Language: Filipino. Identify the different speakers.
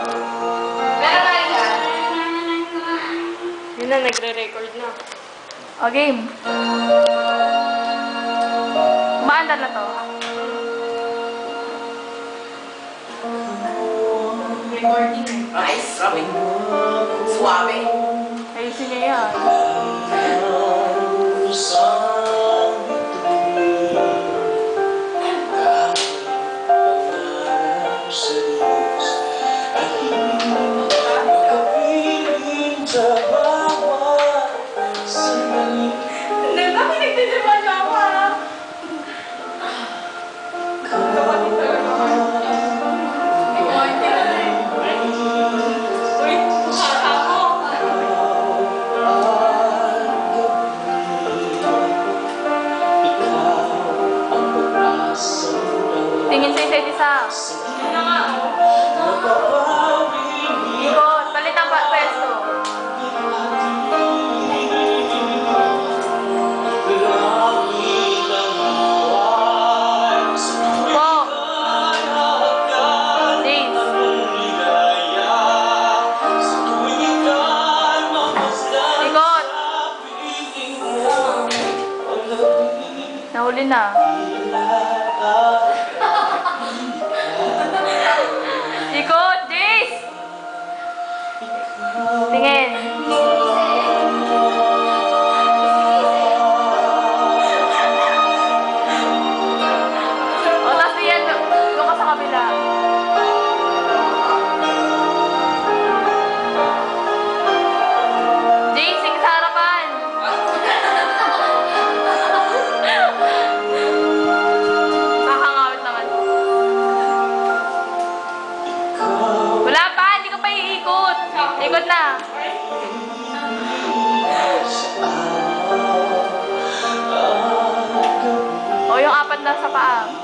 Speaker 1: Meron na yan.
Speaker 2: Yun na, nagre-record na.
Speaker 3: O, game. Maandar na to.
Speaker 2: Recording.
Speaker 1: Nice. Grabe. Suwabe.
Speaker 3: Ayusin niya yan. Tingin sa isa't isa. Ikot. Palit ang pwesto. Po. Days. Ikot. Nahuli na. Ikot, Jace! Tingin. O, tapos yan, doon ka sa kabila. Jace, sige sa harapan. Nakakangawit naman. Wala pa, hindi ko pa iikot. Ikot na. O, yung apat na sa paa.